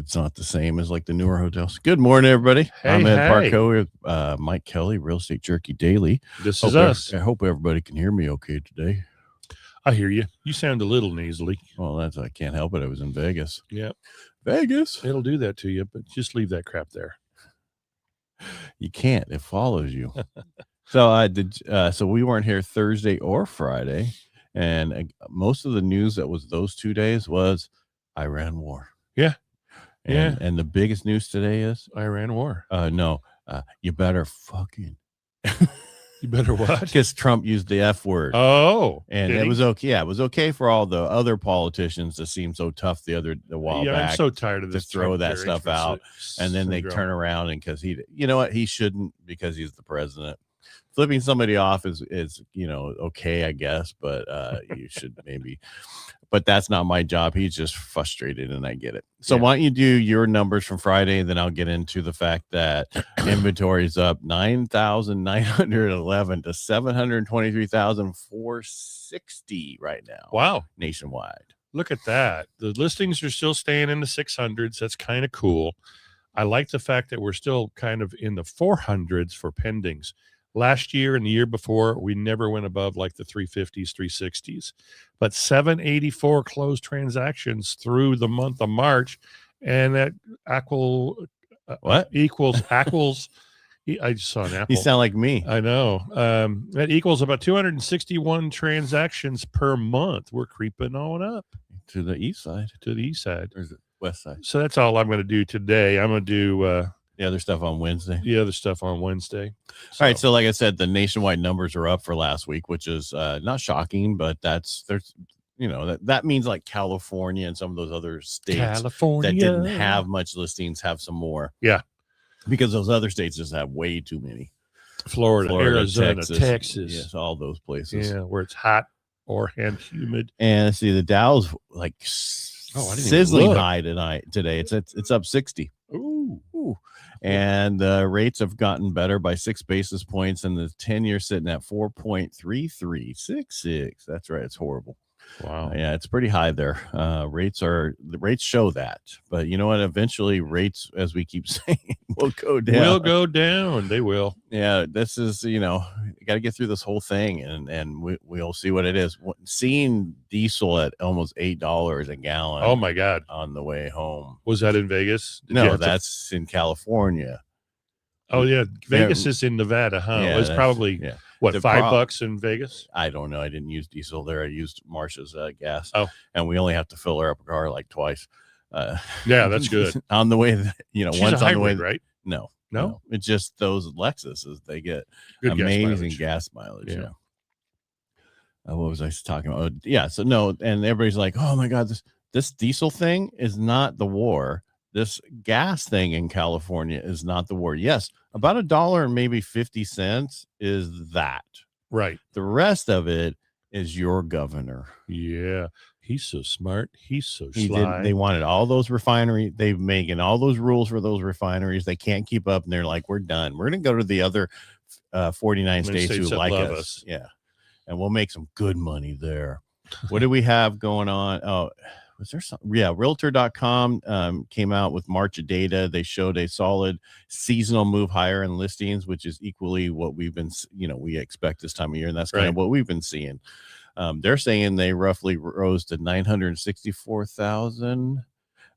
it's not the same as like the newer hotels. Good morning, everybody. I'm Ed Parcaut with Mike Kelly, Real Estate Jerky Daily. This is us. I hope everybody can hear me okay today. I hear you. You sound a little nasally. Well, I can't help it. I was in Vegas. Yeah. Vegas. It'll do that to you, but just leave that crap there. You can't. It follows you. So we weren't here Thursday or Friday. And most of the news that was those 2 days was Iran war. Yeah. And the biggest news today is Iran war. You better fucking. You better what? Because Trump used the F word. Oh. And it was okay. Yeah, it was okay for all the other politicians to seem so tough the while back. I'm so tired of this. To throw that stuff out. And then they turn around and because you know what? He shouldn't because he's the president. Flipping somebody off is okay, I guess, but you should maybe. But that's not my job. He's just frustrated, and I get it. So why don't you do your numbers from Friday, then I'll get into the fact that inventory is up 9,911 to 723,460 right now. Wow, nationwide. Look at that. The listings are still staying in the 600s. That's kind of cool. I like the fact that we're still kind of in the 400s for pendings. Last year and the year before, we never went above like the 350s, 360s. But 784 closed transactions through the month of March, and that equals I just saw an apple. You sound like me. I know. That equals about 261 transactions per month. We're creeping on up to the east side. To the east side. Or is it west side? So that's all I'm going to do today. I'm going to do the other stuff on Wednesday. So. All right. So like I said, the nationwide numbers are up for last week, which is not shocking, but that means like California and some of those other states that didn't have much listings have some more. Yeah. Because those other states just have way too many. Florida, Arizona, Texas. Yes, all those places. Yeah, where it's hot and humid. And see, the Dow's like sizzling high today. It's up 60. Ooh. And rates have gotten better by 6 basis points, and the 10-year sitting at 4.3366. That's right. It's horrible. Wow. Yeah, it's pretty high there. The rates show that, but you know what? Eventually, rates, as we keep saying, will go down. They will. Yeah, this is you got to get through this whole thing, and we'll see what it is. Seeing diesel at almost $8 a gallon. Oh my God! On the way home. Was that in Vegas? No, that's in California. Oh yeah, Vegas is in Nevada, huh? Yeah, it was probably what, $5 in Vegas? I don't know. I didn't use diesel there. I used Marsh's gas. Oh, and we only have to fill her up a car like twice. Yeah, that's good. On the way, She's once a on the way, hybrid, right? No. It's just those Lexuses. They get good amazing gas mileage. Yeah. What was I talking about? Yeah. So no, and everybody's like, "Oh my God, this diesel thing is not the war. This gas thing in California is not the war." Yes, about $1 and maybe 50 cents is that. Right. The rest of it is your governor. Yeah. He's so smart. He's so sly. They wanted all those refineries. They've making all those rules for those refineries. They can't keep up, and they're like, "We're done. We're going to go to the other 49 states who like us." Yeah. And we'll make some good money there. What do we have going on? Oh, was there something? Yeah, Realtor.com came out with March data. They showed a solid seasonal move higher in listings, which is equally what we've been, we expect this time of year, and that's kind of what we've been seeing. They're saying they roughly rose to 964,000.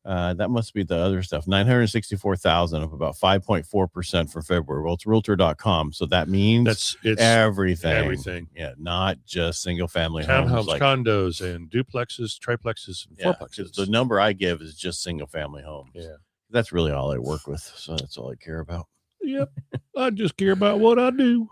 That must be the other stuff. 964,000 of about 5.4% for February. Well, it's Realtor.com, so that means it's everything. Everything. Yeah, not just single family townhomes, homes, condos, and duplexes, triplexes, and fourplexes. The number I give is just single family homes. Yeah, that's really all I work with, so that's all I care about. Yep, I just care about what I do.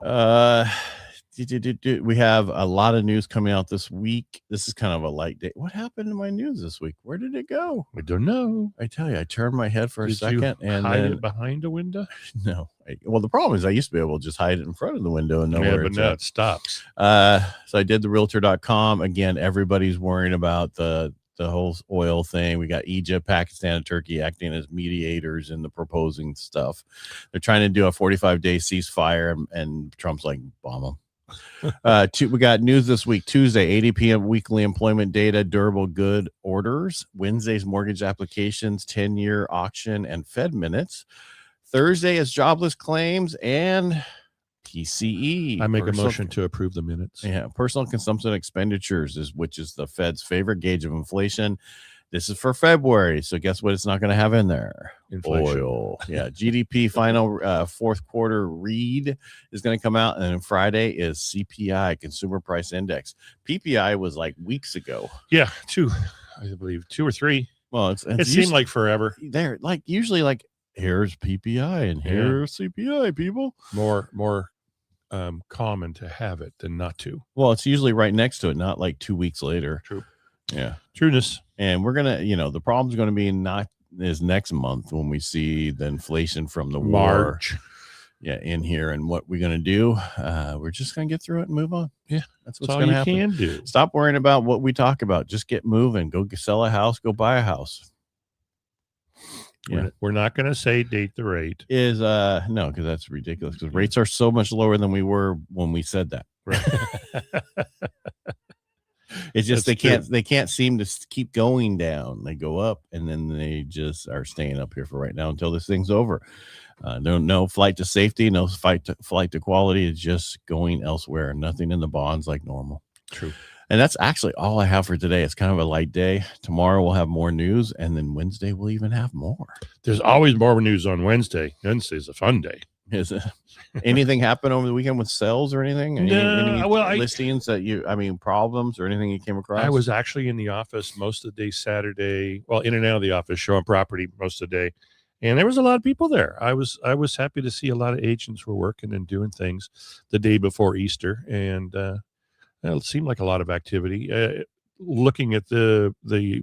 We have a lot of news coming out this week. This is kind of a light day. What happened to my news this week? Where did it go? I don't know. I tell you, I turned my head for a second and hide it behind a window. No. Well, the problem is I used to be able to just hide it in front of the window and know where it's now at. It stops. So I did the Realtor.com. Again, everybody's worrying about the whole oil thing. We got Egypt, Pakistan, and Turkey acting as mediators in the proposing stuff. They're trying to do a 45-day ceasefire, and Trump's like, bomb them. We got news this week. Tuesday, ADP weekly employment data, durable good orders. Wednesday's mortgage applications, 10-year auction, and Fed minutes. Thursday is jobless claims and PCE. I make a motion to approve the minutes. Yeah, personal consumption expenditures, which is the Fed's favorite gauge of inflation. This is for February, so guess what? It's not going to have in there. Inflation. Oil. Yeah, GDP final fourth quarter read is going to come out, and then Friday is CPI, Consumer Price Index. PPI was like weeks ago. Yeah, I believe 2 or 3. Well, it seemed like forever. They're like usually like here's PPI and here's CPI. People more common to have it than not to. Well, it's usually right next to it, not like 2 weeks later. True. Yeah. Trueness. And we're going to, the problem's going to be is next month when we see the inflation from the March. war. Yeah, in here. And what we're going to do, we're just going to get through it and move on. Yeah. That's what's going to happen. Can do. Stop worrying about what we talk about. Just get moving. Go sell a house. Go buy a house. Yeah. We're not going to say date the rate. No, because that's ridiculous. Because rates are so much lower than we were when we said that. Right. It's just they can't seem to keep going down. They go up and then they just are staying up here for right now until this thing's over. No flight to safety, no flight to quality. It's just going elsewhere. Nothing in the bonds like normal. True. And that's actually all I have for today. It's kind of a light day. Tomorrow we'll have more news, and then Wednesday we'll even have more. There's always more news on Wednesday. Wednesday's a fun day. Is it? Anything happen over the weekend with sales or anything? Any listings that problems or anything you came across? I was actually in the office most of the day Saturday. Well, in and out of the office, showing property most of the day. And there was a lot of people there. I was happy to see a lot of agents were working and doing things the day before Easter. And it seemed like a lot of activity. Looking at the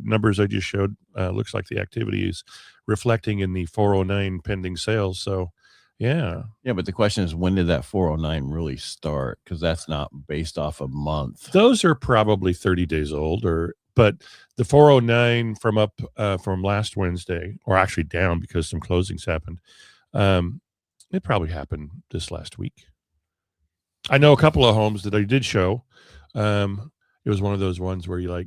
numbers I just showed, looks like the activity is reflecting in the 409 pending sales. So, yeah. Yeah, but the question is, when did that 409 really start? Because that's not based off a month. Those are probably 30 days old, but the 409 from last Wednesday, or actually down because some closings happened. It probably happened this last week. I know a couple of homes that I did show. It was one of those ones where you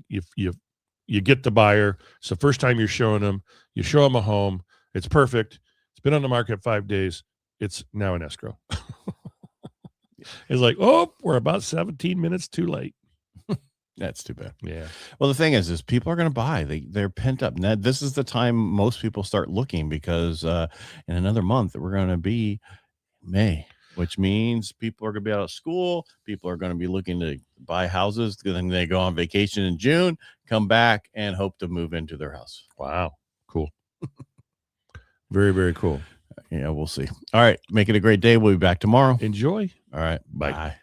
get the buyer. It's the first time you're showing them. You show them a home. It's perfect. It's been on the market 5 days. It's now in escrow. It's like, oh, we're about 17 minutes too late. That's too bad. Yeah. Well, the thing is people are going to buy. They're pent up. Now, this is the time most people start looking because in another month we're going to be May, which means people are going to be out of school. People are going to be looking to buy houses. Then they go on vacation in June, come back, and hope to move into their house. Wow. Cool. Very, very cool. Yeah, we'll see. All right. Make it a great day. We'll be back tomorrow. Enjoy. All right. Bye. Bye.